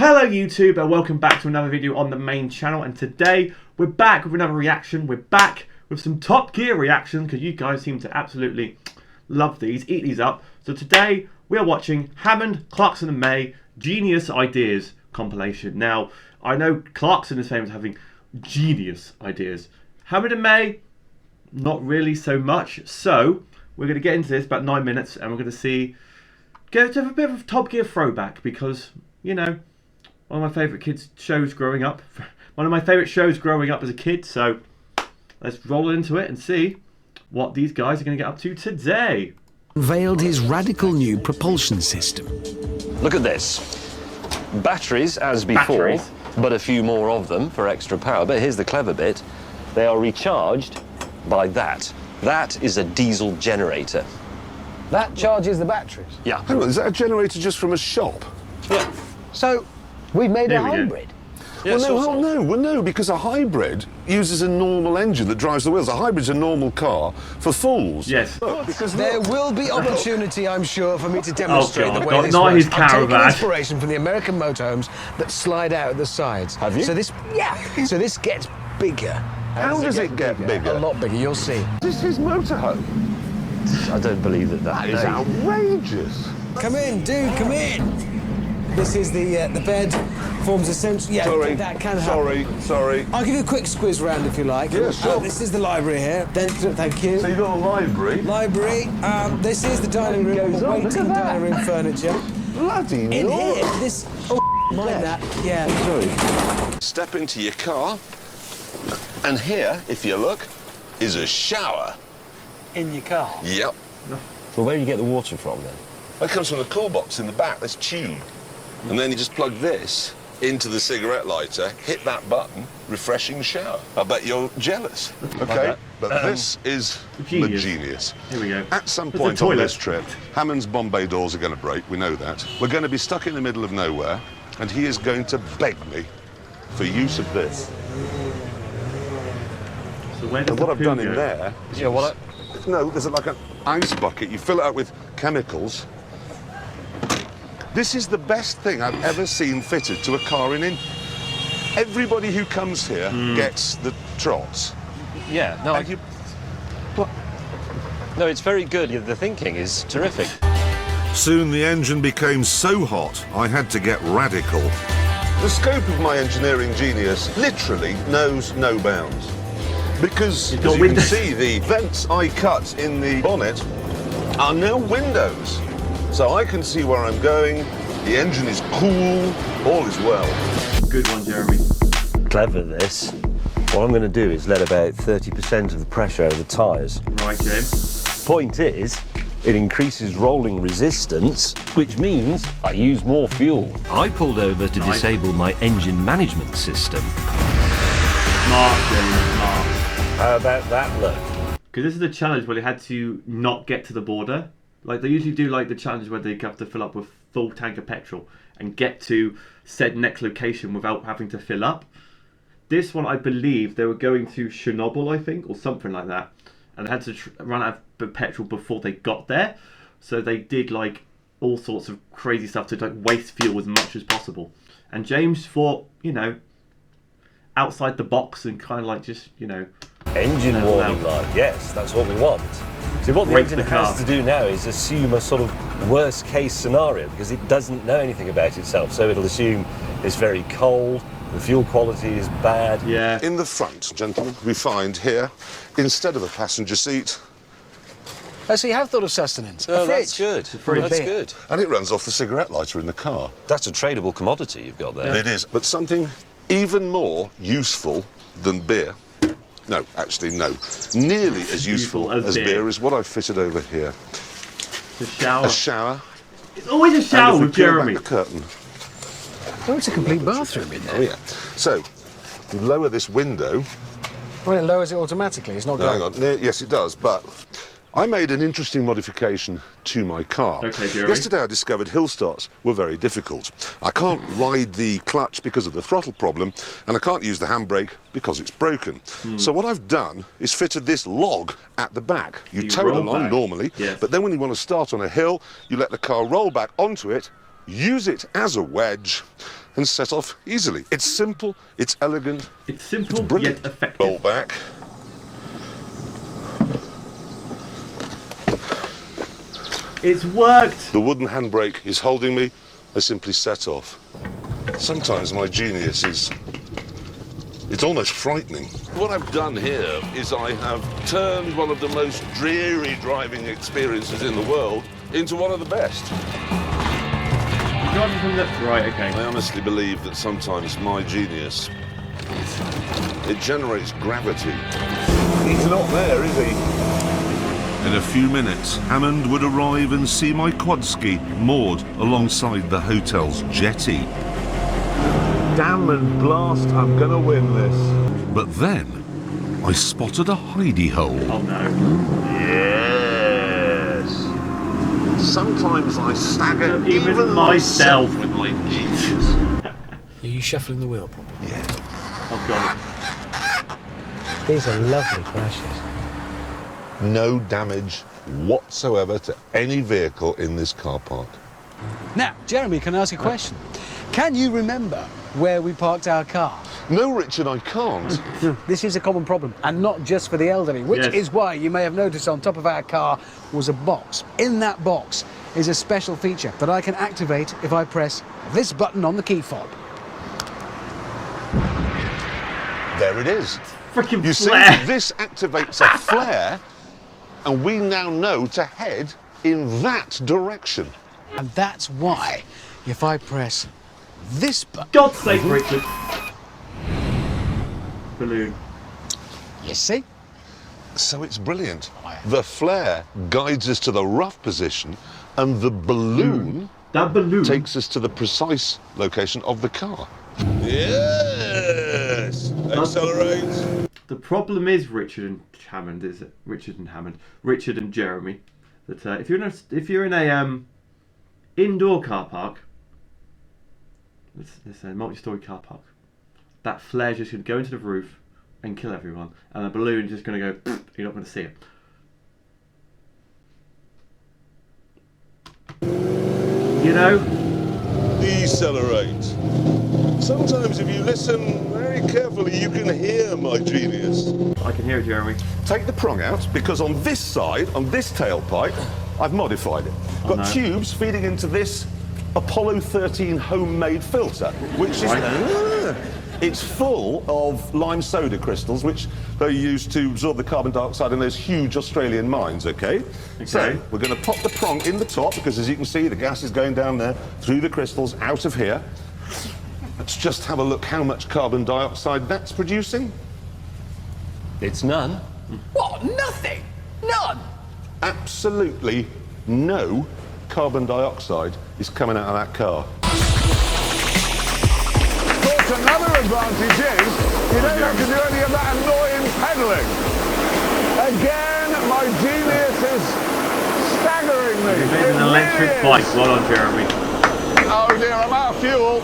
Hello YouTube and welcome back to another video on the main channel, and today we're back with another reaction. We're back with some Top Gear reactions because you guys seem to absolutely love these, eat these up. So today we are watching Hammond, Clarkson and May Genius Ideas compilation. Now I know Clarkson is famous for having genius ideas. Hammond and May, not really so much. So we're going to get into this about 9 minutes and we're going to get a bit of a Top Gear throwback because, you know, one of my favourite shows growing up. One of my favourite shows growing up as a kid. So let's roll into it and see what these guys are going to get up to today. Unveiled his radical new propulsion system. Look at this. Batteries as before, but a few more of them for extra power. But here's the clever bit. They are recharged by that. That is a diesel generator. That charges the batteries? Yeah. Hang on, is that a generator just from a shop? Yeah. So, we made a hybrid? Yeah, Well, no, because a hybrid uses a normal engine that drives the wheels. A hybrid's a normal car for fools. Yes. Because There will be opportunity, I'm sure, for me to demonstrate the way God, this not works. his I've taken caravan. inspiration from the American motorhomes that slide out at the sides. Have you? So this gets bigger. How does it get bigger? A lot bigger, you'll see. This is motorhome. I don't believe that. That is outrageous. Come in, dude, come in. This is the bed, forms a central... Yeah, Sorry, that can happen. sorry. I'll give you a quick squiz round if you like. Yeah, sure. This is the library here. Then, thank you. So you've got a library? Library. This is the dining room, waiting dining room furniture. Bloody In Lord. here, this... Oh, mind that. Yeah. Sorry. Step into your car, and here, if you look, is a shower. In your car? Yep. Well, where do you get the water from then? That comes from the cool box in the back, this tube. And then you just plug this into the cigarette lighter, hit that button, refreshing shower. I bet you're jealous. Okay, but this is the genius. Here we go. At some There's point a on toilet. this trip, Hammond's Bombay doors are going to break, we know that. We're going to be stuck in the middle of nowhere, and he is going to beg me for use of this. So where does And the what I've poo done go? in there... Yeah, what? No, there's like an ice bucket. You fill it up with chemicals. This is the best thing I've ever seen fitted to a car in. Everybody who comes here gets the trots. Yeah. No. No, it's very good. The thinking is terrific. Soon the engine became so hot, I had to get radical. The scope of my engineering genius literally knows no bounds. Because, as you can see, the vents I cut in the bonnet are no windows. So I can see where I'm going, the engine is cool, all is well. Good one, Jeremy. Clever, this. What I'm going to do is let about 30% of the pressure out of the tyres. Right, James. Point is, it increases rolling resistance, which means I use more fuel. I pulled over to disable my engine management system. Smart, James, smart. How about that look? Because this is a challenge where they had to not get to the border. Like they usually do, like the challenge where they have to fill up with full tank of petrol and get to said next location without having to fill up. This one, I believe, they were going to Chernobyl, I think, or something like that, and they had to run out of petrol before they got there. So they did like all sorts of crazy stuff to like waste fuel as much as possible. And James thought, you know, outside the box and kind of like just, you know, Engine warning light, yes, that's what we want. See, what the Break engine the car. has to do now is assume a sort of worst case scenario because it doesn't know anything about itself. So it'll assume it's very cold, the fuel quality is bad. yeah. In the front, gentlemen, we find here, instead of a passenger seat, Oh, so you have thought of sustenance. No, A that's fridge. good. fridge. That's good. and it runs off the cigarette lighter in the car. That's a tradable commodity you've got there. It is. But something even more useful than beer, no, actually no, nearly as useful as beer is what I've fitted over here. The shower. A shower. It's always a shower and if we with peel Jeremy. back the curtain. Oh, it's a complete bathroom in there. Oh yeah. So, we lower this window. Well, it lowers it automatically. It's not No, going. hang on. Yes, it does, but I made an interesting modification to my car. Okay, Jeremy. Yesterday I discovered hill starts were very difficult. I can't ride the clutch because of the throttle problem, and I can't use the handbrake because it's broken. So what I've done is fitted this log at the back. You tow it roll along back. normally, Yes. but then when you want to start on a hill, you let the car roll back onto it use it as a wedge, and set off easily. It's simple, it's elegant, It's simple it's brilliant. yet effective. Roll back. It's worked. The wooden handbrake is holding me. I simply set off. Sometimes my genius is... it's almost frightening. What I've done here is I have turned one of the most dreary driving experiences in the world into one of the best. Driving from left to right, okay. I honestly believe that sometimes my genius, it generates gravity. He's not there, is he? In a few minutes, Hammond would arrive and see my quad ski moored alongside the hotel's jetty. Damn and blast, I'm gonna win this. But then, I spotted a hidey hole. Oh no. Yes. Sometimes I stagger Even myself with my genius. Are you shuffling the wheel properly? Yeah. Oh god. These are lovely crashes. No damage whatsoever to any vehicle in this car park. Now, Jeremy, can I ask a question? Can you remember where we parked our car? No, Richard, I can't. This is a common problem, and not just for the elderly, which Yes. is why you may have noticed on top of our car was a box. In that box is a special feature that I can activate if I press this button on the key fob. There it is. Freaking You flare. see, this activates a flare, and we now know to head in that direction. And that's why, if I press this button, God's sake, Richard. Balloon. you see? So it's brilliant. The flare guides us to the rough position, and the balloon That balloon. takes us to the precise location of the car. Yes! Accelerate! The problem is Richard and Jeremy, that if you're in a indoor car park, let's say multi-story car park, that flare's just going to go into the roof and kill everyone, and the balloon's just going to go. You're not going to see it. You know. Decelerate. Sometimes if you listen very carefully, you can hear my genius. I can hear it, Jeremy. Take the prong out, because on this side, on this tailpipe, I've modified it. Got no. tubes feeding into this Apollo 13 homemade filter, which is... It's full of lime soda crystals, which they use to absorb the carbon dioxide in those huge Australian mines, okay? So, we're going to pop the prong in the top, because as you can see, the gas is going down there, through the crystals, out of here. Let's just have a look how much carbon dioxide that's producing. It's none. What? Nothing? None? Absolutely no carbon dioxide is coming out of that car. Of course, another advantage is you don't have to do any of that annoying pedalling. Again, my genius is staggering me. You made an electric bike. Well done, Jeremy. Oh dear, I'm out of fuel.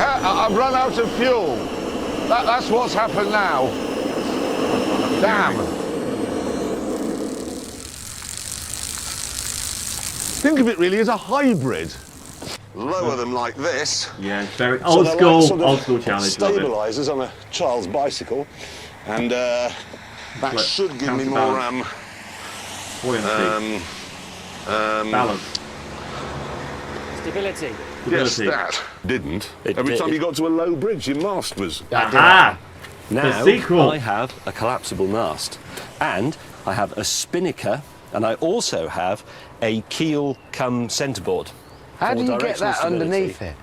I've run out of fuel. That's what's happened now. Damn. Think of it really as a hybrid. Lower them like this. Yeah, it's very So old they're school, like sort of old school challenge. Love it. stabilisers on a child's bicycle, and that Like should give me more Buoyancy. Balance. Stability. yes, Stability. that didn't. It Every did. time you got to a low bridge, your mast was. Aha! Now, sequel. I have a collapsible mast, and I have a spinnaker, and I also have a keel cum centreboard. How for do you get directional that stability. underneath it?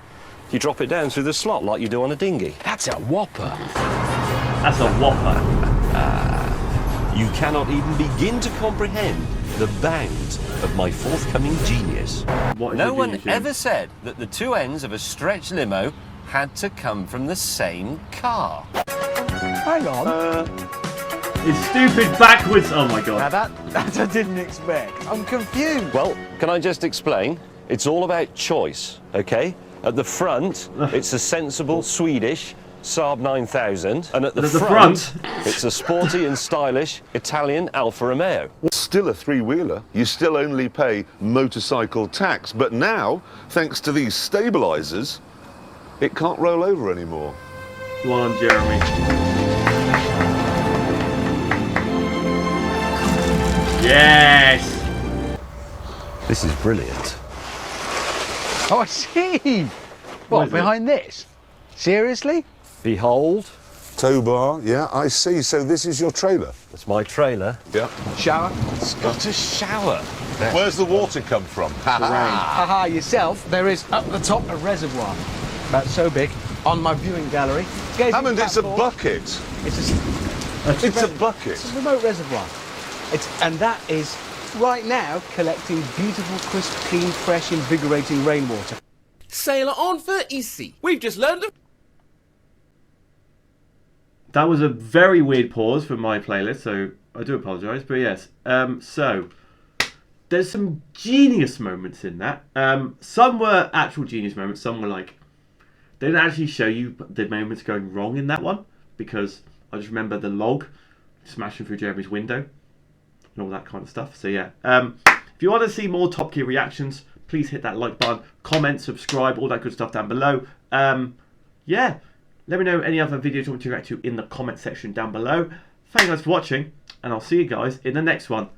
You drop it down through the slot like you do on a dinghy. That's a whopper. That's a whopper. You cannot even begin to comprehend the bounds of my forthcoming genius. What is No your one genius, Jim? ever said that the two ends of a stretch limo had to come from the same car. Hang on. It's stupid backwards. Oh my god. Now that I didn't expect. I'm confused. Well, can I just explain? It's all about choice, okay? At the front, it's a sensible Swedish Saab 9000, and at the front, it's a sporty and stylish Italian Alfa Romeo. still a three-wheeler. You still only pay motorcycle tax. But now, thanks to these stabilisers, it can't roll over anymore. Go on, Jeremy. Yes! This is brilliant. Oh, I see. What What, is behind this? Seriously? Behold, Tow bar, yeah, I see. So this is your trailer? that's my trailer. Yeah. Shower? It's got a shower. Where's the water come from? Haha, yourself. There is up the top a reservoir. About so big. On my viewing gallery. Gazing Hammond, it's a platform. bucket. It's It's a bucket. It's a remote reservoir. And that is right now collecting beautiful, crisp, clean, fresh, invigorating rainwater. Sailor on for easy. We've just learned to... That was a very weird pause for my playlist, so I do apologise. But yes, so there's some genius moments in that. Some were actual genius moments. Some were like, they didn't actually show you the moments going wrong in that one, because I just remember the log smashing through Jeremy's window and all that kind of stuff. So yeah, if you want to see more Top Gear reactions, please hit that like button, comment, subscribe, all that good stuff down below. Yeah, let me know any other videos you want to react to in the comment section down below. Thank you guys for watching, and I'll see you guys in the next one.